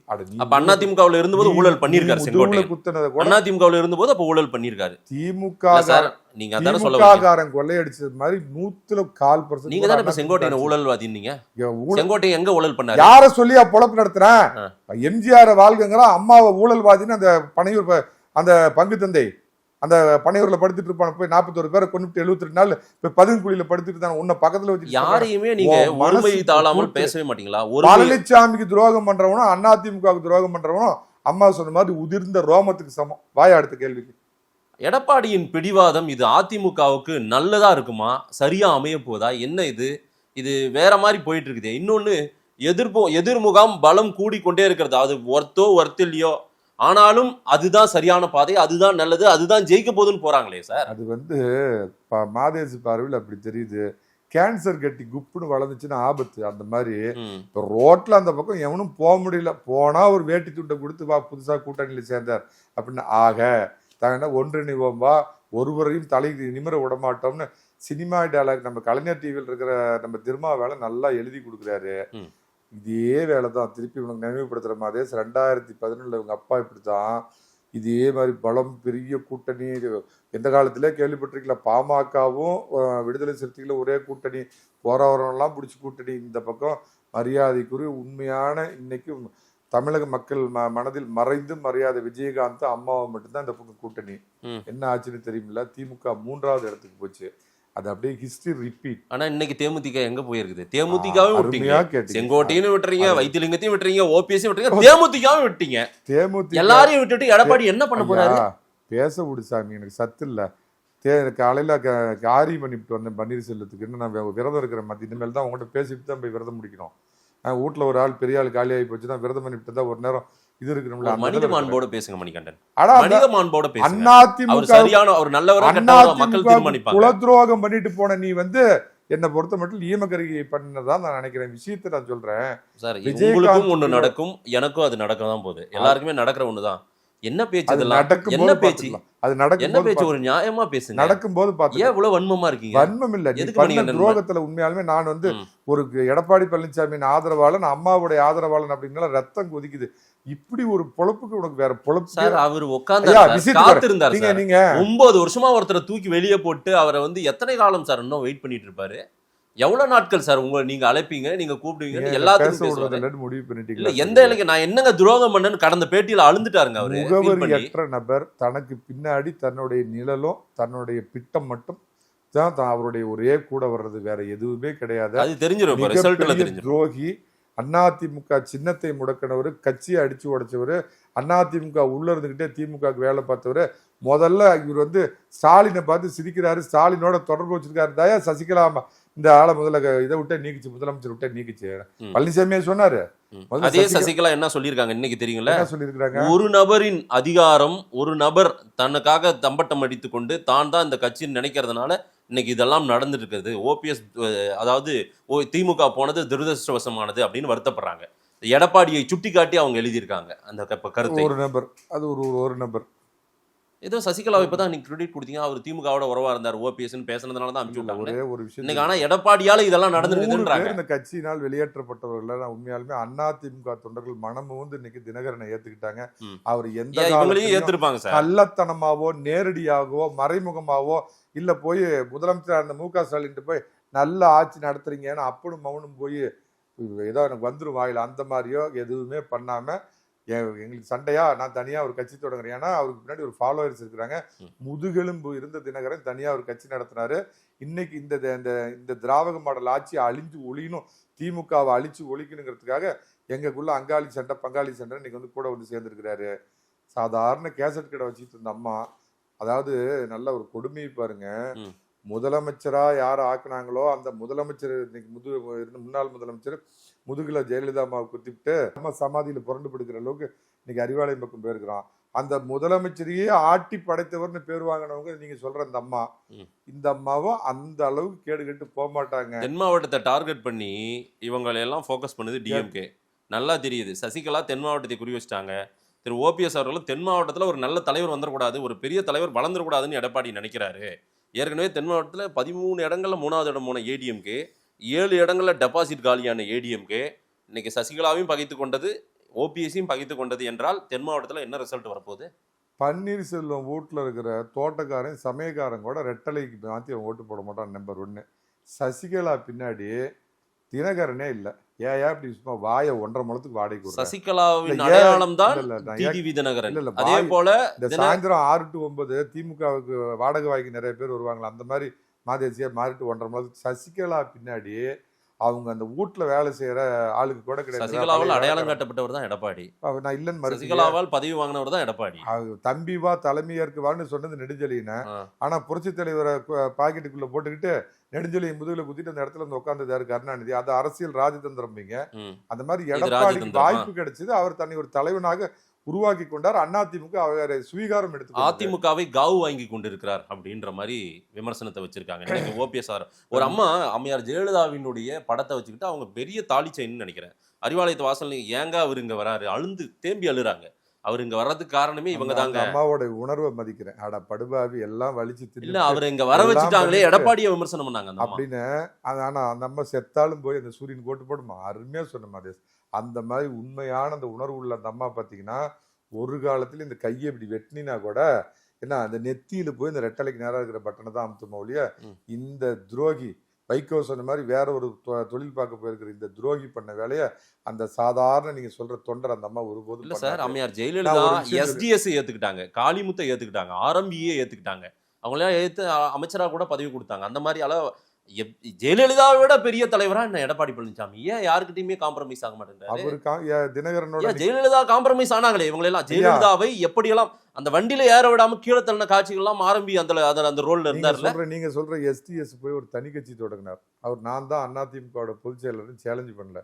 அதிமுகவுல இருந்தபோது ஊழல் பண்ணிருக்காரு. செங்கோட்டையன் அதிமுகவுல இருந்தபோது அப்ப ஊழல் பண்ணிருக்காரு. திமுககாரன் கொள்ளையடிச்சது மாதிரி 100% நீங்க தான் இப்ப செங்கோட்டையன் ஊழல்வாதி. நீங்க செங்கோட்டையன் எங்க ஊழல் பண்ணாரு? யார சொல்லியா பொழப்பு நடத்துறேன்? எம்ஜிஆர் வாழ்கங்கிறான், அம்மாவை ஊழல்வாதின்னு அந்த பனையூர் அந்த பங்கு தந்தை அந்த பனையூர்ல படுத்துட்டு இருப்பான போய் 41 பேரை கொண்டு 72 நாள் இப்ப பதுங்குழியில படுத்துட்டு தான் உன்ன பக்கத்துல வச்சு யாரையுமே நீங்க ஒருமை தாழாமல் பேசவே மாட்டீங்களா? பழனிசாமிக்கு துரோகம் பண்றவனும் அதிமுகவுக்கு துரோகம் பண்றவனும் அம்மா சொன்ன மாதிரி உதிர்ந்த ரோமத்துக்கு சமம். வாயா அடுத்த கேள்விக்கு. எடப்பாடியின் பிடிவாதம் இது அதிமுகவுக்கு நல்லதா இருக்குமா? சரியா அமைய போதா? என்ன இது வேற மாதிரி போயிட்டு இருக்குது. இன்னொன்னு எதிர்முகாம் பலம் கூடிக்கொண்டே இருக்கிறது. அது ஒர்த்தில்லையோ ஆனாலும் அதுதான் சரியான பாதை, அதுதான் நல்லது, அதுதான் ஜெயிக்க போதுன்னு போறாங்களே சார். அது வந்து மாதேசி பார்வையில் அப்படி தெரியுது. கேன்சர் கட்டி குப்புன்னு வளர்ந்துச்சுன்னா ஆபத்து. அந்த மாதிரி இப்போ ரோட்ல அந்த பக்கம் எவனும் போக முடியல. போனா ஒரு வேட்டி துண்டை கொடுத்து வா புதுசா கூட்டணியில சேர்ந்தார் அப்படின்னு ஆக தாங்கன்னா ஒன்றிணைவோம் வா, ஒருவரையும் தலை நிமிர விட மாட்டோம்னு சினிமா டயலாக் நம்ம கலைஞர் டிவியில் இருக்கிற நம்ம திருமா வேலை நல்லா எழுதி கொடுக்குறாரு. இதே வேலை தான் திருப்பி உனக்கு நினைவுபடுத்துற மாதிரி 2011 இவங்க அப்பா இப்படித்தான் இதே மாதிரி பலம் பெரிய கூட்டணி எந்த காலத்திலே கேள்விப்பட்டிருக்கல. பாமகவும் விடுதலை சிறுத்தைகளும் ஒரே கூட்டணி, போறவரெல்லாம் பிடிச்சி கூட்டணி. இந்த பக்கம் மரியாதைக்குரிய உண்மையான இன்னைக்கு தமிழக மக்கள் மனதில் மறைந்து மரியாதை விஜயகாந்த் அம்மாவை மட்டும்தான் இந்த பக்கம் கூட்டணி. என்ன ஆச்சுன்னு தெரியுமில்ல, திமுக 3வது இடத்துக்கு போச்சு. அது அப்படியே ஹிஸ்டரி ரிப்பீட். ஆனா இன்னைக்கு தேமுதிக எங்க போயிருக்குது? தேமுதிகவும் விட்டீங்க, செங்கோட்டையும் விட்டுறீங்க, வைத்திலிங்கத்தையும் விட்டுறீங்க, ஓபிஎஸ் விட்டுறீங்க, தேமுதிகவும் விட்டீங்க. தேமுதிக எல்லாரையும் விட்டுட்டு எடப்பாடி என்ன பண்ண போறாரு? பேச விடு சாமி, எனக்கு சத்து இல்ல. காலையில காரி பண்ணிவிட்டு வந்தேன் பன்னீர்செல்வத்துக்கு. இன்னும் நான் விரதம் இருக்கிற மத்திய இனிமேல் தான் உங்கள்கிட்ட பேசிட்டு தான் போய் விரதம் முடிக்கணும். வீட்டுல ஒரு ஆள் பெரிய ஆள் காலி ஆகி போச்சுன்னா விரதம் பண்ணிவிட்டு தான் ஒரு நேரம் இது இருக்கணும்ல. மனித மாண்போட பேசுங்க மணிகண்டன், ஆனா மனித மாண்போட பேசுங்க. அவர் அதிமுக சரியான ஒரு நல்லவரா கெட்டவரா மக்கள் தீர்மானிப்பாங்க. குலத்ரோகம் பண்ணிட்டு போன நீ என்னை பொறுத்த மட்டும் ஈமக்கரிகை பண்ணதான் நான் நினைக்கிறேன். விஷயத்தை நான் சொல்றேன் சார். உங்களுக்கும் ஒண்ணு நடக்கும், எனக்கும் அது நடக்க தான் போகுது. எல்லாருக்குமே நடக்கிற ஒண்ணுதான். என்ன பேச்சு இதெல்லாம்? என்ன பேச்சு அது நடக்கும்? என்ன பேச்சு? ஒரு நியாயமா பேசுங்க. நடக்கும்போது பாத்து ஏன் இவ்வளவு வன்மமா இருக்கீங்க? வன்மம் இல்ல, துரோகத்துல உண்மையாலுமே நான் ஒரு எடப்பாடி பழனிசாமியின் ஆதரவாளன், அம்மாவுடைய ஆதரவாளன் அப்படின்னால ரத்தம் கொதிக்குது. இப்படி ஒரு பொழப்புக்கு உனக்கு வேற பொழப்பு சார். அவர் உட்கார்ந்து காத்திருந்தார். நீங்க 9 வருஷமா ஒருத்தரை தூக்கி வெளியே போட்டு அவரை எத்தனை காலம் சார் இன்னும் வெயிட் பண்ணிட்டு இருப்பாரு? எவ்வளவு நாட்கள் சார் நீங்க அழைப்பீங்க, நீங்க கூப்பிடுவீங்க, எல்லாத்துக்கும் முடிவு பண்ணிட்டீங்க. இல்ல எந்த இலைக்கு நான் என்னங்க துரோகம் பண்ணேன்னு கடந்த பேட்டியில அழுந்துட்டாருங்க அவரு. முகவரியற்ற நபர் தனக்கு பின்னாடி தன்னுடைய நிழலும் தன்னுடைய பிட்டம் மட்டும் தான் அவருடைய ஒரே கூட வர்றது, வேற எதுவுமே கிடையாது. அது தெரிஞ்சிடும். துரோகி. அதிமுக சின்னத்தை முடக்கினவர், கட்சியை அடிச்சு உடைச்சவர், அதிமுக உள்ள இருந்துகிட்டே திமுகவுக்கு வேலை பார்த்தவர். முதல்ல இவர் ஸ்டாலினை பார்த்து சிரிக்கிறாரு, ஸ்டாலினோட தொடர்பு வச்சிருக்காரு. தயா சசிகலா இந்த ஆளை முதல்ல இதை விட்டே நீக்கிச்சு, முதலமைச்சர் விட்டே நீக்கிச்சு. பழனிசாமியே சொன்னாரு. அதே சசிகலா என்ன சொல்லியிருக்காங்க இன்னைக்கு தெரியுங்களா? சொல்லியிருக்காங்க, ஒரு நபரின் அதிகாரம், ஒரு நபர் தனக்காக தம்பட்டம் அடித்து கொண்டு தான் தான் இந்த கட்சின்னு நினைக்கிறதுனால இன்னைக்கு இதெல்லாம் நடந்துட்டு இருக்குது. ஓபிஎஸ் அதாவது திமுக போனது துரதிருஷ்டவசமானது அப்படின்னு வருத்தப்படுறாங்க. எடப்பாடியை சுட்டி காட்டி அவங்க எழுதியிருக்காங்க அந்த கருத்தை. ஒரு நபர், அது ஒரு நபர். ஏதோ சசிகலா இப்பதான் நீங்க கிரெடிட் கொடுத்தீங்க, அவர் திமுகவோட உறவா இருந்தார் ஓபிஎஸ் பேசுனதுனால தான் அனுப்பிச்சு விட்டாங்க. ஒரே ஒரு விஷயம் இன்னைக்கு ஆனா எடப்பாடியால இதெல்லாம் நடந்துருக்குன்றாங்க. இந்த கட்சியினால் வெளியேற்றப்பட்டவர்கள் உண்மையாலுமே அதிமுக தொண்டர்கள் மனமும் இன்னைக்கு தினகரனை ஏத்துக்கிட்டாங்க. அவர் எந்த காலத்திலயும் ஏத்திருப்பாங்க சார். கள்ளத்தனமாவோ நேரடியாகவோ மறைமுகமாவோ இல்ல போய் முதலமைச்சர் அந்த மு க ஸ்டாலின் போய் நல்ல ஆட்சி நடத்துறீங்கன்னு அப்பனும் மௌனும் போய் ஏதோ எனக்கு வந்துரும் வாயில அந்த மாதிரியோ எதுவுமே பண்ணாம எங்களுக்கு சண்டையா நான் தனியா ஒரு கட்சி தொடங்குறேன். ஏன்னா அவருக்கு பின்னாடி ஒரு ஃபாலோவர்ஸ் இருக்கிறாங்க. முதுகெலும்பு இருந்த தினகரன் தனியா ஒரு கட்சி நடத்தினாரு. இன்னைக்கு இந்த திராவிட மாடல் ஆட்சி அழிஞ்சு ஒழியணும், திமுகவை அழிச்சு ஒழிக்கணுங்கிறதுக்காக எங்களுக்குள்ள அங்காளி சண்டை பங்காளி சண்டை இன்னைக்கு கூட சேர்ந்துருக்கிறாரு. சாதாரண கேசட் கடை வச்சுட்டு இருந்த அம்மா, அதாவது நல்ல ஒரு கொடுமையை பாருங்க. முதலமைச்சரா யார் ஆக்குனாங்களோ அந்த முதலமைச்சர் இன்னைக்கு முன்னாள் முதலமைச்சர் முதுகுல ஜெயலலிதா அம்மாவை குத்திவிட்டு அம்மா சமாதியில புரண்டு படுக்கிற அளவுக்கு இன்னைக்கு அறிவாலயம் பக்கம் போயிருக்கிறான். அந்த முதலமைச்சரையே ஆட்டி படைத்தவர்னு பேர் வாங்கினவங்க நீங்க சொல்ற இந்த அம்மா, இந்த அம்மாவும் அந்த அளவுக்கு கேடு கட்டு போக மாட்டாங்க. தென் மாவட்டத்தை டார்கெட் பண்ணி இவங்களெல்லாம் ஃபோக்கஸ் பண்ணுது டிஎம்கே. நல்லா தெரியுது. சசிகலா தென் மாவட்டத்தை குறி வச்சிட்டாங்க. திரு ஓபிஎஸ் அவர்களும் தென் மாவட்டத்தில் ஒரு நல்ல தலைவர் வந்துடக்கூடாது, ஒரு பெரிய தலைவர் வளர்ந்துடக்கூடாதுன்னு எடப்பாடி நினைக்கிறாரு. ஏற்கனவே தென் மாவட்டத்தில் 13 இடங்கள்ல 3வது இடம் போன ஏடிஎம்கே, 7 இடங்கள்ல டெபாசிட் காலியான ஏடிஎம்கே இன்னைக்கு சசிகலாவையும் பகைத்து கொண்டது, ஓபிஎஸ்ஸையும் பகைத்து கொண்டது என்றால் தென் மாவட்டத்தில் என்ன ரிசல்ட் வரப்போகுது? பன்னீர்செல்வம் வீட்டில் இருக்கிற தோட்டக்காரன் சமயக்காரன் கூட ரெட்டலைக்கு மாற்றி அவன் ஓட்டு போட மாட்டான். நம்பர் 1. சசிகலா பின்னாடி தினகரனே இல்லை. ஏன் இப்படி சும்மா வாயை 1.5 முழத்துக்கு வாடகை சசிகலாவின் அடையாளம் தான் டிடிவி தினகரன். அதே போல இந்த சாயந்தரம் 6 to 9 திமுகவுக்கு வாடகை வாங்கி நிறைய பேர் வருவாங்களா, அந்த மாதிரி மாதேசியா மாறிட்டு 1.5 முழத்துக்கு சசிகலா பின்னாடி அவங்க அந்த வீட்டுல வேலை செய்யற ஆளுக்கு கூட கிடையாது. சசிகலாவால் அடையாளம் காட்டப்பட்டவர் தான் எடப்பாடி. நான் இல்லைன்னு சசிகலாவால் பதவி வாங்கினவர் தான் எடப்பாடி. தம்பி வா தலைமையேற்கு வான்னு சொன்னது நெடுஞ்செழியன. ஆனா புரட்சி தலைவரை பாக்கெட்டுக்குள்ள போட்டுக்கிட்டு நெடுஞ்செழியை முதுகுல குத்திட்டு அந்த இடத்துல வந்து உட்கார்ந்ததாரு கருணாநிதி. அது அரசியல் ராஜதந்திரம்பீங்க. அந்த மாதிரி எடப்பாடிக்கு வாய்ப்பு கிடைச்சது, அவர் தன்னை ஒரு தலைவனாக உருவாக்கி கொண்டார். அதிமுக அவரை சுவீகாரம் எடுத்து அதிமுகவை காவு வாங்கி கொண்டிருக்கிறார் அப்படின்ற மாதிரி விமர்சனத்தை வச்சிருக்காங்க. இன்னைக்கு ஓபிஎஸ் ஒரு அம்மா அம்மையார் ஜெயலலிதாவினுடைய படத்தை வச்சுக்கிட்டு அவங்க பெரிய தாலி செயின்னு நினைக்கிறேன் அறிவாலயத்து வாசல் ஏங்க அவர் இங்க வராரு அழுந்து தேம்பி அழுறாங்க. அவர் இங்க வர்றதுக்கு காரணமே இவங்க அந்த தாங்க. அம்மாவோட உணர்வை மதிக்கிறேன். அட படுபாவி எல்லாம் வலிச்சு இல்ல தின்னு அவர் இங்க வர எல்லாம் வச்சுட்டாங்களே, பண்ணிட்டு எடப்பாடியை விமர்சனம் பண்ணாங்க அந்த அம்மா. அப்படின்னு. ஆனா அந்த அம்மா செத்தாலும் போய் அந்த சூரியன் கோட்டு போடுமா, அருமையா சொன்ன மாதிரி. அந்த மாதிரி உண்மையான அந்த உணர்வு உள்ள அந்த அம்மா பாத்தீங்கன்னா ஒரு காலத்துல இந்த கையை இப்படி வெட்டினா கூட என்ன அந்த நெத்தியில போய் இந்த ரெட்டலைக்கு நேரம் இருக்கிற பட்டனை தான் அமுத்துமா ஒழிய இந்த துரோகி வைகோ சொன்ன மாதிரி வேற ஒரு தொழில் பார்க்க போயிருக்கிற இந்த துரோகி பண்ண வேலைய அந்த சாதாரண நீங்க சொல்ற தொண்டர் அந்த அம்மா ஒருபோதும் இல்ல சார், பண்ணாது. அம்மையார் நான் ஜெயலலிதா ஒரு விஷயம் எஸ்டிஎஸ் ஏத்துக்கிட்டாங்க, காளிமுத்தை ஏத்துக்கிட்டாங்க, ஆர்எம்பிஏ ஏத்துக்கிட்டாங்க, அவங்களாம் ஏத்து அமைச்சரா கூட பதவி கொடுத்தாங்க. அந்த மாதிரி அளவு ஜெயலலிதாவை விட பெரிய தலைவரா என்ன எடப்பாடி பழனிசாமி ஏன் யாருக்கிட்டையுமே காம்ப்ரமைஸ் ஆக மாட்டேங்கிறாரு? அவரு தினகரனோட ஏன் ஜெயலலிதா காம்ப்ரமைஸ் ஆனாங்களே இவங்க எல்லாம்? ஜெயலலிதாவை எப்படியெல்லாம் அந்த வண்டியில ஏற விடாம கீழே தள்ளின காட்சிகள் எல்லாம் ஆரம்பி அந்த ரோல்ல இருந்தார்ல. நீங்க சொல்ற எஸ்டிஎஸ் போய் ஒரு தனி கட்சி தொடங்கினார். அவர் நான் தான் அதிமுகவோட பொதுச் செயலர் சேலஞ்ச் பண்ணல.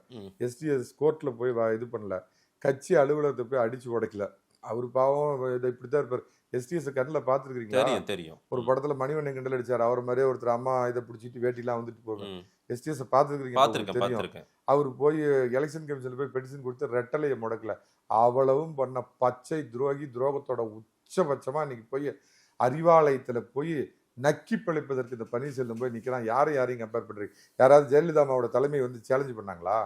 எஸ்டிஎஸ் கோர்ட்ல போய் இது பண்ணல. கட்சி அலுவலகத்தை போய் அடிச்சு உடைக்கல. அவர் பாவம் இப்படித்தான் இருப்பார். எஸ்டிஎஸ் கண்ணில் பார்த்துருக்கீங்களா? தெரியும் தெரியும். ஒரு படத்துல மணிவண்ணன் கிண்டல் அடிச்சார். அவர் மாதிரியே ஒருத்தர் அம்மா இதை பிடிச்சிட்டு வேட்டிலாம் வந்துட்டு போவேன். எஸ்டிஎஸ் பார்த்துருக்கீங்க? தெரியும். அவர் போய் எலெக்ஷன் கமிஷன்ல போய் பெட்டிஷன் கொடுத்து ரெட்டலையை முடக்கல. அவ்வளவும் பண்ண பச்சை துரோகி, துரோகத்தோட உச்சபட்சமா இன்னைக்கு போய் அறிவாலயத்துல போய் நக்கி பிழைப்பதற்கு இந்த பன்னீர்செல்வம் போய் நிக்கிறான். யாரையும் கம்பேர் பண்றீங்க? யாராவது ஜெயலலிதா அம்மாவோட தலைமை வந்து சேலஞ்ச் பண்ணாங்களா?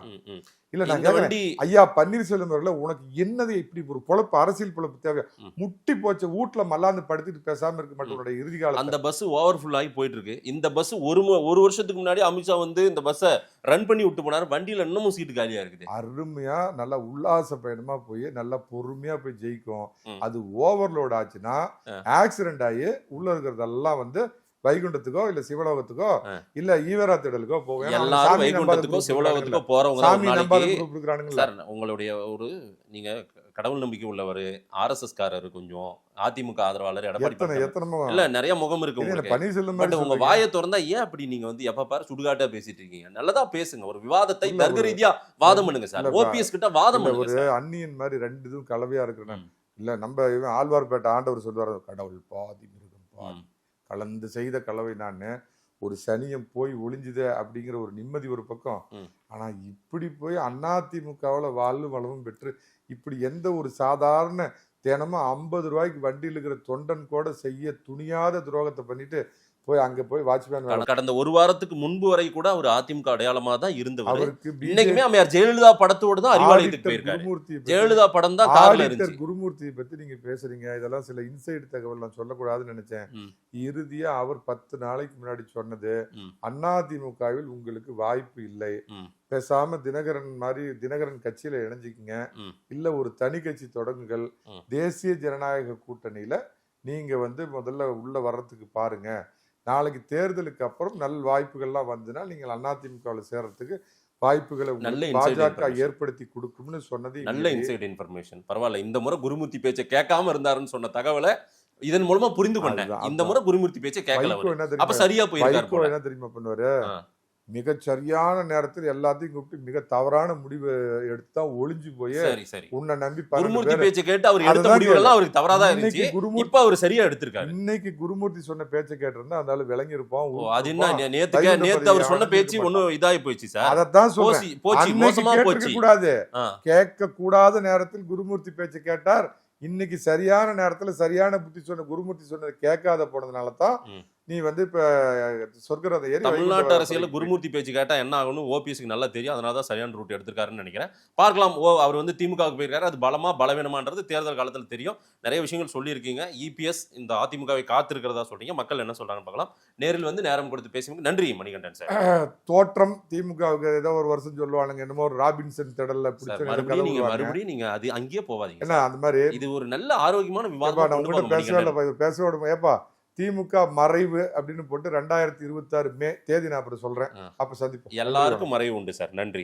இல்ல நான் கேட்கிறேன், ஐயா பன்னீர்செல்வம் அவர்கள உனக்கு என்னது இப்படி ஒரு பொழப்பு, அரசியல் பொழப்பு தேவை? முட்டி போச்ச வீட்டுல மல்லாந்து படுத்துட்டு பேசாம இருக்க மாட்டோட இறுதி காலம். அந்த பஸ் ஓவர்ஃபுல் ஆகி போயிட்டு இருக்கு. இந்த பஸ் ஒரு வருஷத்துக்கு முன்னாடி அமித்ஷா வந்து இந்த பஸ்ஸை ரன் பண்ணி விட்டு போனாரு. வண்டியில இன்னமும் சீட்டு காலியா இருக்குது. அருமையா நல்லா உல்லாச பயணமா போய் நல்லா பொறுமையா போய் ஜெயிக்கும். அது ஓவர்லோட் ஆச்சுன்னா ஆக்சிடென்ட் ஆகி உள்ள இருக்கிறதெல்லாம் வந்து வைகுண்டத்துக்கோ இல்ல சிவலோகத்துக்கோ இல்ல ஈவரா திடலுக்கோ போவேன். எல்லாரும் வைகுண்டத்துக்கோ சிவலோகத்துக்கோ போறவங்க சார். உங்களுடைய ஒரு நீங்க கடவுள் நம்பிக்கை உள்ளவர், ஆர்எஸ்எஸ் காரர், கொஞ்சம் அதிமுக ஆதரவாளர் எடப்பாடி இல்ல நிறைய முகம் இருக்கு உங்களுக்கு. உங்க வாயை திறந்தா ஏன் அப்படி நீங்க வந்து எப்ப பாரு சுடுகாட்டா பேசிட்டு இருக்கீங்க? நல்லதா பேசுங்க, ஒரு விவாதத்தை தர்க்க ரீதியா வாதம் பண்ணுங்க சார். ஓபிஎஸ் கிட்ட வாதம் பண்ணுங்க. ஒரு அந்நியன் மாதிரி ரெண்டு இதுவும் கலவையா இருக்கிறேன். இல்ல நம்ம ஆழ்வார்பேட்டை ஆண்டவர் சொல்வார், கடவுள் பாதி மிருகம் பாதி கலந்து செய்த கலவை. நான் ஒரு சனியம் போய் ஒளிஞ்சுத அப்படிங்கிற ஒரு நிம்மதி ஒரு பக்கம். ஆனா இப்படி போய் அதிமுகவுல வாழ்வு வளமும் பெற்று இப்படி எந்த ஒரு சாதாரண தினமும் 50 ரூபாய்க்கு வண்டியில் இருக்கிற தொண்டன் கூட செய்ய துணியாத துரோகத்தை பண்ணிட்டு போய் அங்க போய் வாட்ச்மேன். கடந்த ஒரு வாரத்துக்கு முன்பு வரை கூட அவர் அதிமுக அடையாளமா தான் இருந்தவர். இன்னைக்குமே அம்மையார் ஜெயலலிதா படத்தோடு தான் அறிவாலயத்துக்கு போயிருக்காரு. ஜெயலலிதா படம் தான் கார்ல இருந்துச்சு. குருமூர்த்தியை பத்தி நீங்க பேசுறீங்க, இதெல்லாம் சில இன்சைட் தகவல் நான் சொல்லக்கூடாதுன்னு நினைச்சேன். இறுதியா அவர் 10 நாளைக்கு முன்னாடி சொன்னது, அதிமுகவில் உங்களுக்கு வாய்ப்பு இல்லை, பேசாம தினகரன் கட்சியில இணைஞ்சிக்கங்க, இல்ல ஒரு தனி கட்சி தொடங்குங்கள், தேசிய ஜனநாயக கூட்டணியில நீங்க வந்து முதல்ல உள்ள வர்றதுக்கு பாருங்க, நாளைக்கு தேர்தலுக்கு அப்புறம் நல் வாய்ப்புகள்லாம் வந்துன்னா நீங்கள் அதிமுகவில் சேர்றதுக்கு வாய்ப்புகளை பாஜக ஏற்படுத்தி கொடுக்கும்னு சொன்னது நல்ல இன்சைட் இன்ஃபர்மேஷன். பரவாயில்ல, இந்த முறை குருமூர்த்தி பேச்சை கேட்காம இருந்தாருன்னு சொன்ன தகவலை இதன் மூலமா புரிந்து கொண்டேன். இந்த முறை குருமூர்த்தி பேச்சை கேட்கல, அப்ப சரியா போயிருக்காரு. என்ன தெரியுமா பண்ணுவாரு? மிக சரியான நேரத்தில் எல்லாத்தையும் கூப்பிட்டு மிக தவறான முடிவு எடுத்தா ஒளிஞ்சு போய் உன்னை நம்பி குருமூர்த்தி பேச்சை கேட்டு அவர் எடுத்த முடிவுகள் அவருக்கு தவறாதான் இருந்துச்சு. இப்ப அவர் சரியா எடுத்திருக்காரு. இன்னைக்கு குருமூர்த்தி சொன்ன பேச்சை கேட்டிருந்தா அதனால விளங்கி இருப்போம். அது என்ன நேத்து அவர் சொன்ன பேச்சு ஒன்னும் இதாகி போயிடுச்சு சார். அதைத்தான் சொல்றேன், கூடாது கேட்க கூடாத நேரத்தில் குருமூர்த்தி பேச்சை கேட்டார். இன்னைக்கு சரியான நேரத்துல சரியான புத்தி சொன்ன குருமூர்த்தி சொன்னதை கேட்காத போனதுனால தான் நீ வந்து இப்ப சொர்க்கரத ஏறி தமிழ்நாட்டு அரசியல குருமூர்த்தி பேச்சு கேட்டா என்ன ஆகும்னு ஓபிஎஸ்க்கு நல்லா தெரியும். அதனாலதான் சரியான ரூட் எடுத்திருக்காருன்னு நினைக்கிறேன். பார்க்கலாம். அவர் வந்து திமுகவுக்கு போயிருக்காரு, அது பலமா பலவீனமான்றது தேர்தல் காலத்துல தெரியும். நிறைய விஷயங்கள் சொல்லியிருக்கீங்க. இபிஎஸ் இந்த அதிமுகவை காத்திருக்கிறதா சொல்றீங்க. மக்கள் என்ன சொல்றாங்கன்னு பார்க்கலாம். நேரில் வந்து நேரம் கொடுத்து பேசுங்க. நன்றி மணிகண்டன் சார். தோற்றம் திமுகவுக்கு ஏதோ ஒரு வருஷம் சொல்லுவானுங்க, என்னமோ ஒரு ராபின்சன் திடல்ல மறுபடியும் நீங்க அது அங்கேயே போவாதீங்க. என்ன அந்த மாதிரி இது ஒரு நல்ல ஆரோக்கியமான விவாதம். பேச ஏப்பா திமுக மறைவு அப்படின்னு போட்டு 2026 மே தேதி நான் அப்புறம் சொல்றேன். அப்ப சந்திப்போம். எல்லாருக்கும் மறைவு உண்டு சார். நன்றி.